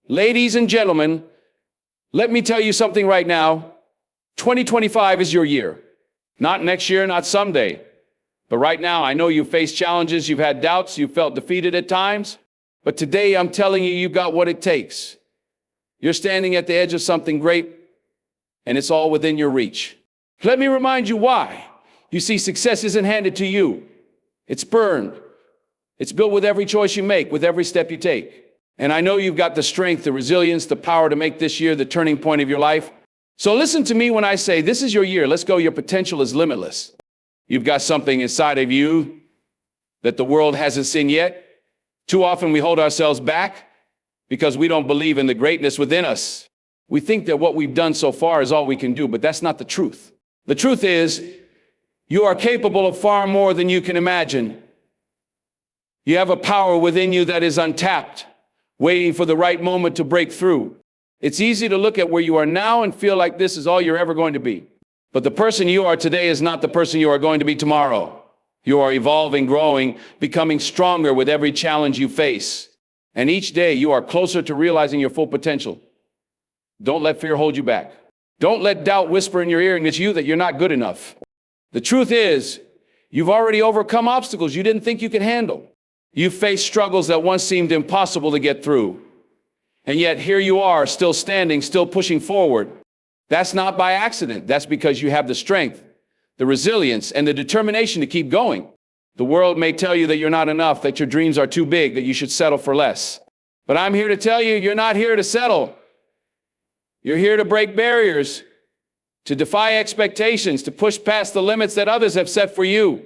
Ladies and gentlemen, let me tell you something right now. 2025 is your year. Not next year, not someday. But right now, I know you've faced challenges, you've had doubts, you've felt defeated at times. But today, I'm telling you, you've got what it takes. You're standing at the edge of something great, and it's all within your reach. Let me remind you why. You see, success isn't handed to you. It's burned. It's built with every choice you make, with every step you take. And I know you've got the strength, the resilience, the power to make this year the turning point of your life. So listen to me when I say, this is your year. Let's go. Your potential is limitless. You've got something inside of you that the world hasn't seen yet. Too often we hold ourselves back because we don't believe in the greatness within us. We think that what we've done so far is all we can do, but that's not the truth. The truth is, you are capable of far more than you can imagine. You have a power within you that is untapped, waiting for the right moment to break through. It's easy to look at where you are now and feel like this is all you're ever going to be. But the person you are today is not the person you are going to be tomorrow. You are evolving, growing, becoming stronger with every challenge you face. And each day you are closer to realizing your full potential. Don't let fear hold you back. Don't let doubt whisper in your ear and it's you that you're not good enough. The truth is, you've already overcome obstacles you didn't think you could handle. You've faced struggles that once seemed impossible to get through. And yet here you are, still standing, still pushing forward. That's not by accident. That's because you have the strength, the resilience, and the determination to keep going. The world may tell you that you're not enough, that your dreams are too big, that you should settle for less. But I'm here to tell you, you're not here to settle. You're here to break barriers, to defy expectations, to push past the limits that others have set for you.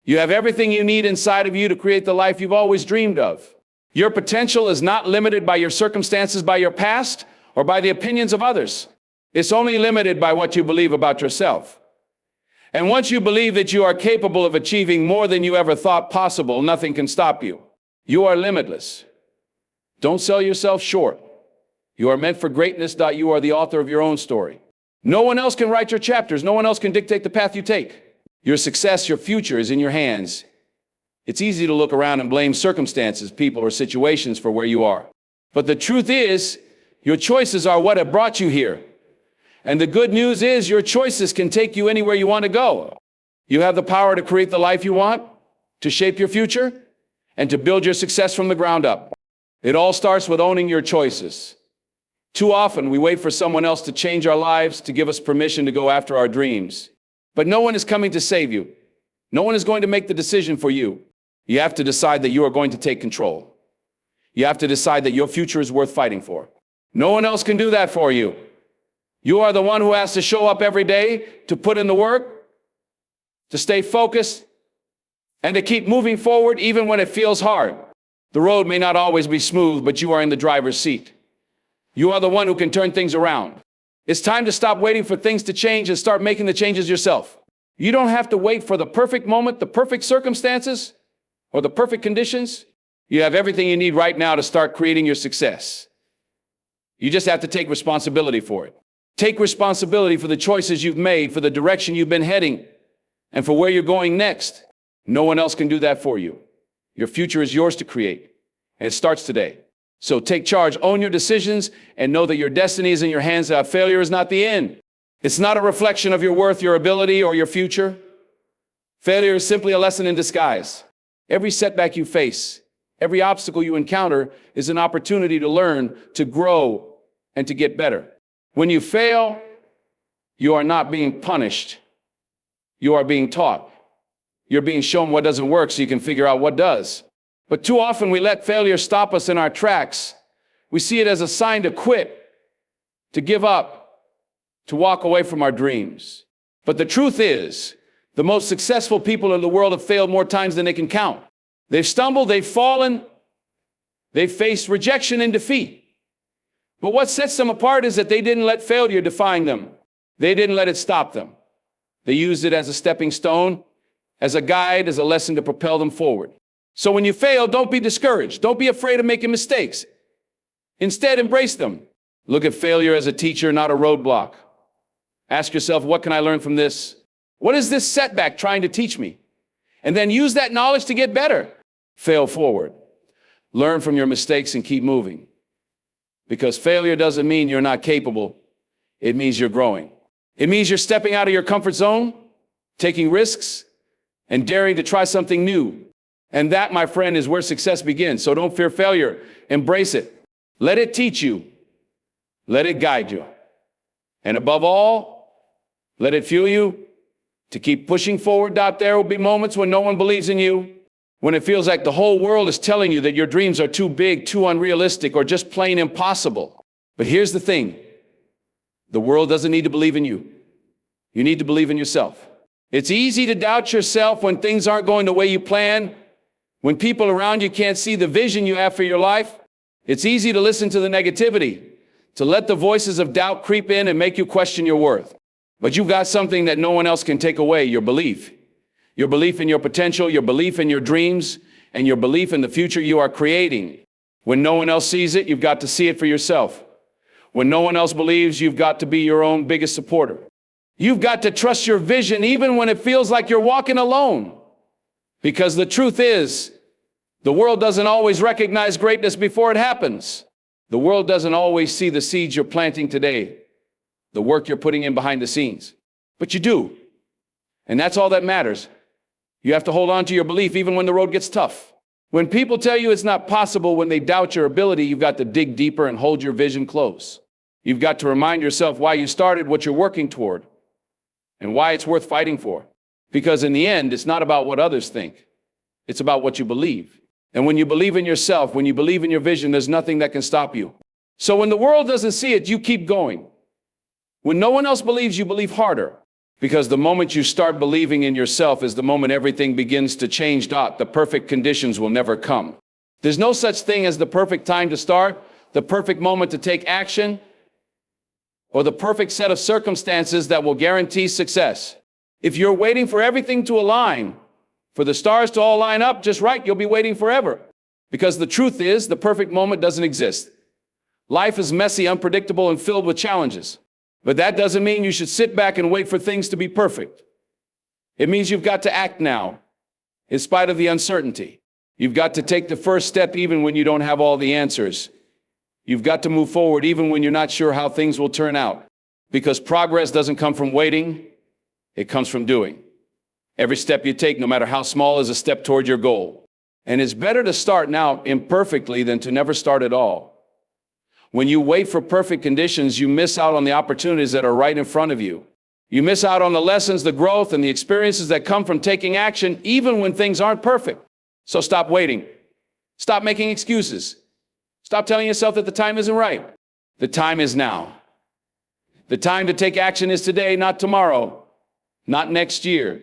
You have everything you need inside of you to create the life you've always dreamed of. Your potential is not limited by your circumstances, by your past, or by the opinions of others. It's only limited by what you believe about yourself. And once you believe that you are capable of achieving more than you ever thought possible, nothing can stop you. You are limitless. Don't sell yourself short. You are meant for greatness. You are the author of your own story. No one else can write your chapters. No one else can dictate the path you take. Your success, your future is in your hands. It's easy to look around and blame circumstances, people, or situations for where you are. But the truth is, your choices are what have brought you here. And the good news is your choices can take you anywhere you want to go. You have the power to create the life you want, to shape your future, and to build your success from the ground up. It all starts with owning your choices. Too often we wait for someone else to change our lives, to give us permission to go after our dreams. But no one is coming to save you. No one is going to make the decision for you. You have to decide that you are going to take control. You have to decide that your future is worth fighting for. No one else can do that for you. You are the one who has to show up every day, to put in the work, to stay focused, and to keep moving forward even when it feels hard. The road may not always be smooth, but you are in the driver's seat. You are the one who can turn things around. It's time to stop waiting for things to change and start making the changes yourself. You don't have to wait for the perfect moment, the perfect circumstances, or the perfect conditions. You have everything you need right now to start creating your success. You just have to take responsibility for it. Take responsibility for the choices you've made, for the direction you've been heading, and for where you're going next. No one else can do that for you. Your future is yours to create, and it starts today. So take charge, own your decisions, and know that your destiny is in your hands. That failure is not the end. It's not a reflection of your worth, your ability, or your future. Failure is simply a lesson in disguise. Every setback you face, every obstacle you encounter is an opportunity to learn, to grow, and to get better. When you fail, you are not being punished. You are being taught. You're being shown what doesn't work so you can figure out what does. But too often we let failure stop us in our tracks. We see it as a sign to quit, to give up, to walk away from our dreams. But the truth is, the most successful people in the world have failed more times than they can count. They've stumbled, they've fallen, they've faced rejection and defeat. But what sets them apart is that they didn't let failure define them. They didn't let it stop them. They used it as a stepping stone, as a guide, as a lesson to propel them forward. So when you fail, don't be discouraged. Don't be afraid of making mistakes. Instead, embrace them. Look at failure as a teacher, not a roadblock. Ask yourself, what can I learn from this? What is this setback trying to teach me? And then use that knowledge to get better. Fail forward. Learn from your mistakes and keep moving. Because failure doesn't mean you're not capable. It means you're growing. It means you're stepping out of your comfort zone, taking risks, and daring to try something new. And that, my friend, is where success begins. So don't fear failure. Embrace it. Let it teach you. Let it guide you. And above all, let it fuel you to keep pushing forward. There will be moments when no one believes in you, when it feels like the whole world is telling you that your dreams are too big, too unrealistic, or just plain impossible. But here's the thing. The world doesn't need to believe in you. You need to believe in yourself. It's easy to doubt yourself when things aren't going the way you plan, when people around you can't see the vision you have for your life. It's easy to listen to the negativity, to let the voices of doubt creep in and make you question your worth. But you've got something that no one else can take away, your belief. Your belief in your potential, your belief in your dreams, and your belief in the future you are creating. When no one else sees it, you've got to see it for yourself. When no one else believes, you've got to be your own biggest supporter. You've got to trust your vision even when it feels like you're walking alone. Because the truth is, the world doesn't always recognize greatness before it happens. The world doesn't always see the seeds you're planting today, the work you're putting in behind the scenes. But you do. And that's all that matters. You have to hold on to your belief even when the road gets tough. When people tell you it's not possible, when they doubt your ability, you've got to dig deeper and hold your vision close. You've got to remind yourself why you started, what you're working toward, and why it's worth fighting for. Because in the end, it's not about what others think. It's about what you believe. And when you believe in yourself, when you believe in your vision, there's nothing that can stop you. So when the world doesn't see it, you keep going. When no one else believes, you believe harder. Because the moment you start believing in yourself is the moment everything begins to change. The perfect conditions will never come. There's no such thing as the perfect time to start, the perfect moment to take action, or the perfect set of circumstances that will guarantee success. If you're waiting for everything to align, for the stars to all line up just right, you'll be waiting forever. Because the truth is, the perfect moment doesn't exist. Life is messy, unpredictable, and filled with challenges. But that doesn't mean you should sit back and wait for things to be perfect. It means you've got to act now, in spite of the uncertainty. You've got to take the first step even when you don't have all the answers. You've got to move forward even when you're not sure how things will turn out. Because progress doesn't come from waiting, it comes from doing. Every step you take, no matter how small, is a step toward your goal. And it's better to start now imperfectly than to never start at all. When you wait for perfect conditions, you miss out on the opportunities that are right in front of you. You miss out on the lessons, the growth, and the experiences that come from taking action, even when things aren't perfect. So stop waiting. Stop making excuses. Stop telling yourself that the time isn't right. The time is now. The time to take action is today, not tomorrow, not next year,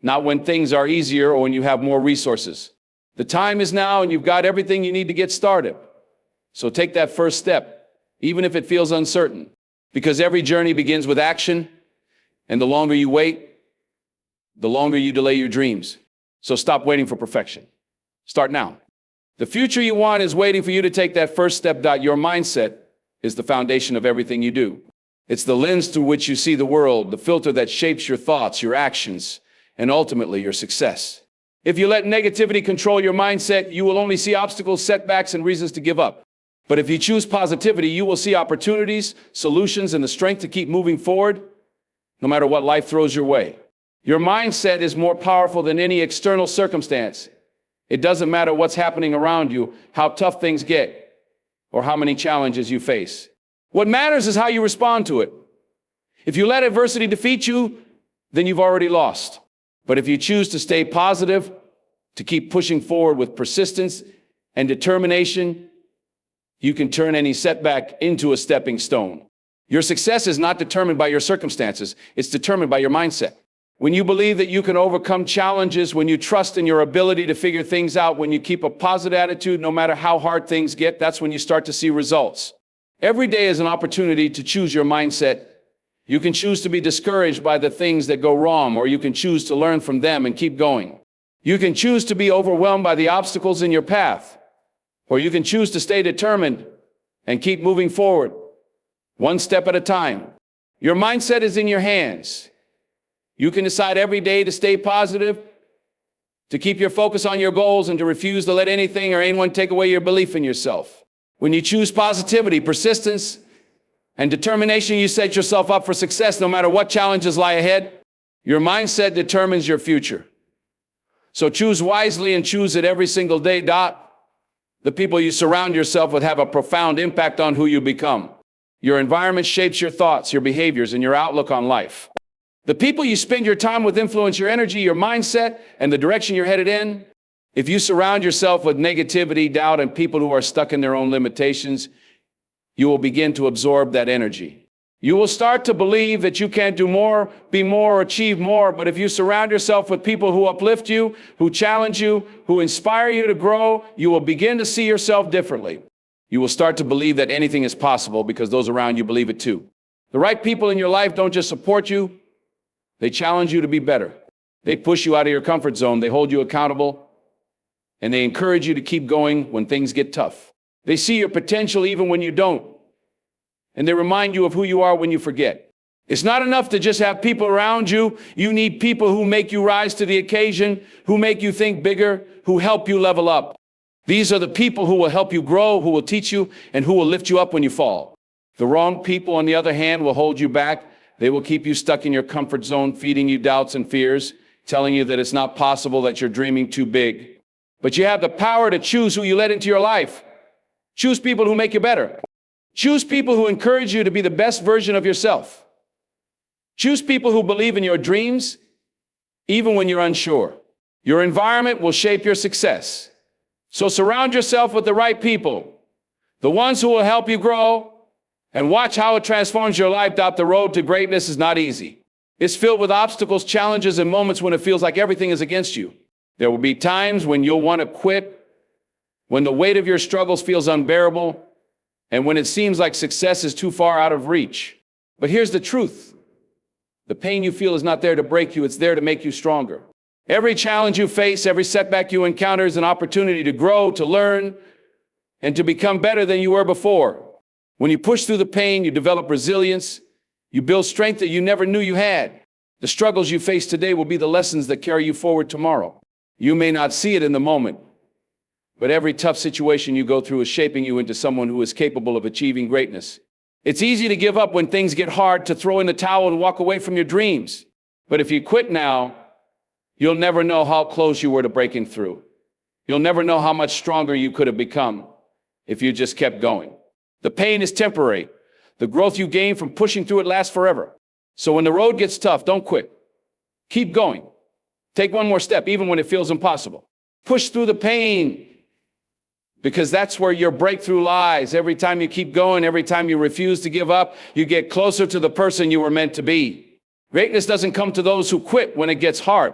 not when things are easier or when you have more resources. The time is now, and you've got everything you need to get started. So take that first step, even if it feels uncertain, because every journey begins with action, and the longer you wait, the longer you delay your dreams. So stop waiting for perfection. Start now. The future you want is waiting for you to take that first step. Your mindset is the foundation of everything you do. It's the lens through which you see the world, the filter that shapes your thoughts, your actions, and ultimately your success. If you let negativity control your mindset, you will only see obstacles, setbacks, and reasons to give up. But if you choose positivity, you will see opportunities, solutions, and the strength to keep moving forward, no matter what life throws your way. Your mindset is more powerful than any external circumstance. It doesn't matter what's happening around you, how tough things get, or how many challenges you face. What matters is how you respond to it. If you let adversity defeat you, then you've already lost. But if you choose to stay positive, to keep pushing forward with persistence and determination, you can turn any setback into a stepping stone. Your success is not determined by your circumstances. It's determined by your mindset. When you believe that you can overcome challenges, when you trust in your ability to figure things out, when you keep a positive attitude, no matter how hard things get, that's when you start to see results. Every day is an opportunity to choose your mindset. You can choose to be discouraged by the things that go wrong, or you can choose to learn from them and keep going. You can choose to be overwhelmed by the obstacles in your path, or you can choose to stay determined and keep moving forward, one step at a time. Your mindset is in your hands. You can decide every day to stay positive, to keep your focus on your goals, and to refuse to let anything or anyone take away your belief in yourself. When you choose positivity, persistence, and determination, you set yourself up for success no matter what challenges lie ahead. Your mindset determines your future. So choose wisely and choose it every single day. The people you surround yourself with have a profound impact on who you become. Your environment shapes your thoughts, your behaviors, and your outlook on life. The people you spend your time with influence your energy, your mindset, and the direction you're headed in. If you surround yourself with negativity, doubt, and people who are stuck in their own limitations, you will begin to absorb that energy. You will start to believe that you can't do more, be more, or achieve more. But if you surround yourself with people who uplift you, who challenge you, who inspire you to grow, you will begin to see yourself differently. You will start to believe that anything is possible because those around you believe it too. The right people in your life don't just support you, they challenge you to be better. They push you out of your comfort zone, they hold you accountable, and they encourage you to keep going when things get tough. They see your potential even when you don't. And they remind you of who you are when you forget. It's not enough to just have people around you. You need people who make you rise to the occasion, who make you think bigger, who help you level up. These are the people who will help you grow, who will teach you, and who will lift you up when you fall. The wrong people, on the other hand, will hold you back. They will keep you stuck in your comfort zone, feeding you doubts and fears, telling you that it's not possible, that you're dreaming too big. But you have the power to choose who you let into your life. Choose people who make you better. Choose people who encourage you to be the best version of yourself. Choose people who believe in your dreams, even when you're unsure. Your environment will shape your success. So surround yourself with the right people, the ones who will help you grow, and watch how it transforms your life. The road to greatness is not easy. It's filled with obstacles, challenges, and moments when it feels like everything is against you. There will be times when you'll want to quit, when the weight of your struggles feels unbearable, and when it seems like success is too far out of reach. But here's the truth. The pain you feel is not there to break you, it's there to make you stronger. Every challenge you face, every setback you encounter is an opportunity to grow, to learn, and to become better than you were before. When you push through the pain, you develop resilience, you build strength that you never knew you had. The struggles you face today will be the lessons that carry you forward tomorrow. You may not see it in the moment, but every tough situation you go through is shaping you into someone who is capable of achieving greatness. It's easy to give up when things get hard, to throw in the towel and walk away from your dreams. But if you quit now, you'll never know how close you were to breaking through. You'll never know how much stronger you could have become if you just kept going. The pain is temporary. The growth you gain from pushing through it lasts forever. So when the road gets tough, don't quit. Keep going. Take one more step, even when it feels impossible. Push through the pain, because that's where your breakthrough lies. Every time you keep going, every time you refuse to give up, you get closer to the person you were meant to be. Greatness doesn't come to those who quit when it gets hard.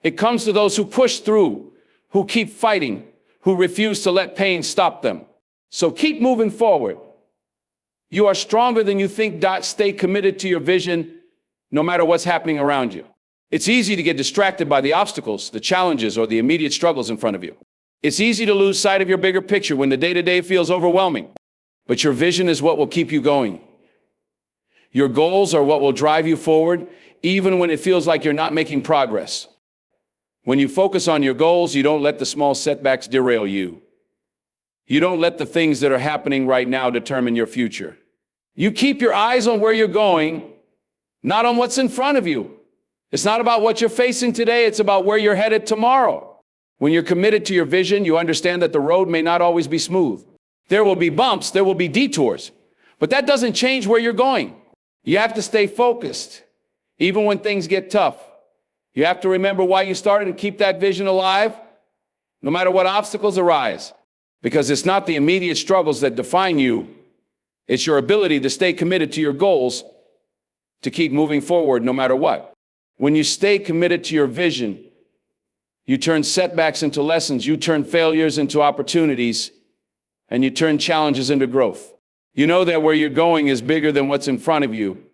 It comes to those who push through, who keep fighting, who refuse to let pain stop them. So keep moving forward. You are stronger than you think. Stay committed to your vision, no matter what's happening around you. It's easy to get distracted by the obstacles, the challenges, or the immediate struggles in front of you. It's easy to lose sight of your bigger picture when the day-to-day feels overwhelming. But your vision is what will keep you going. Your goals are what will drive you forward, even when it feels like you're not making progress. When you focus on your goals, you don't let the small setbacks derail you. You don't let the things that are happening right now determine your future. You keep your eyes on where you're going, not on what's in front of you. It's not about what you're facing today, it's about where you're headed tomorrow. When you're committed to your vision, you understand that the road may not always be smooth. There will be bumps, there will be detours, but that doesn't change where you're going. You have to stay focused, even when things get tough. You have to remember why you started and keep that vision alive, no matter what obstacles arise. Because it's not the immediate struggles that define you. It's your ability to stay committed to your goals, to keep moving forward no matter what. When you stay committed to your vision, you turn setbacks into lessons, you turn failures into opportunities, and you turn challenges into growth. You know that where you're going is bigger than what's in front of you.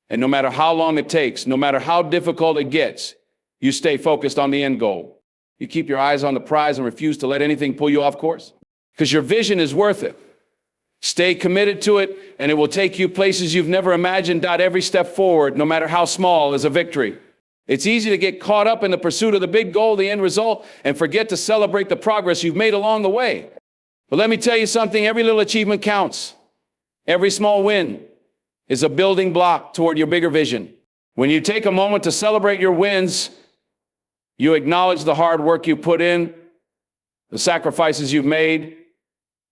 And no matter how long it takes, no matter how difficult it gets, you stay focused on the end goal. You keep your eyes on the prize and refuse to let anything pull you off course. Because your vision is worth it. Stay committed to it, and it will take you places you've never imagined. Every step forward, no matter how small, is a victory. It's easy to get caught up in the pursuit of the big goal, the end result, and forget to celebrate the progress you've made along the way. But let me tell you something, every little achievement counts. Every small win is a building block toward your bigger vision. When you take a moment to celebrate your wins, you acknowledge the hard work you put in, the sacrifices you've made,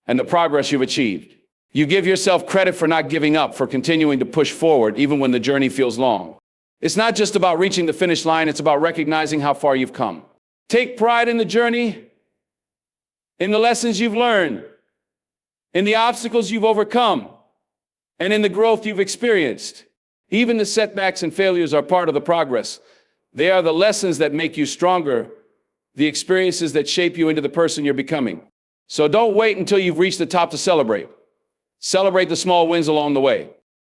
and the progress you've achieved. You give yourself credit for not giving up, for continuing to push forward, even when the journey feels long. It's not just about reaching the finish line, it's about recognizing how far you've come. Take pride in the journey, in the lessons you've learned, in the obstacles you've overcome, and in the growth you've experienced. Even the setbacks and failures are part of the progress. They are the lessons that make you stronger, the experiences that shape you into the person you're becoming. So don't wait until you've reached the top to celebrate. Celebrate the small wins along the way.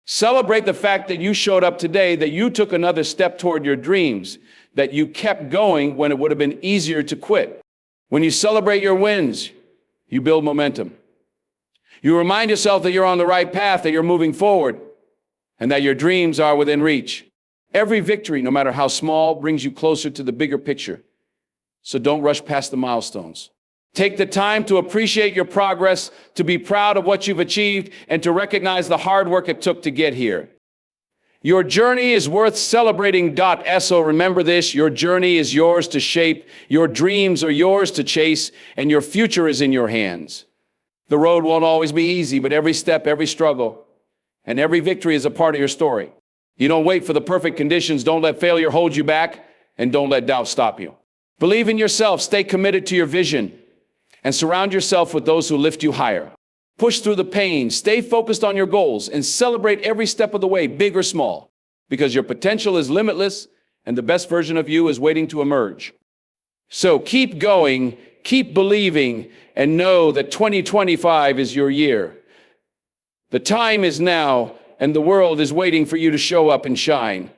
Celebrate the fact that you showed up today, that you took another step toward your dreams, that you kept going when it would have been easier to quit. When you celebrate your wins, you build momentum. You remind yourself that you're on the right path, that you're moving forward, and that your dreams are within reach. Every victory, no matter how small, brings you closer to the bigger picture. So don't rush past the milestones. Take the time to appreciate your progress, to be proud of what you've achieved, and to recognize the hard work it took to get here. Your journey is worth celebrating. So remember this, your journey is yours to shape, your dreams are yours to chase, and your future is in your hands. The road won't always be easy, but every step, every struggle, and every victory is a part of your story. You don't wait for the perfect conditions, don't let failure hold you back, and don't let doubt stop you. Believe in yourself, stay committed to your vision, and surround yourself with those who lift you higher. Push through the pain, stay focused on your goals, and celebrate every step of the way, big or small, because your potential is limitless and the best version of you is waiting to emerge. So keep going, keep believing, and know that 2025 is your year. The time is now, and the world is waiting for you to show up and shine.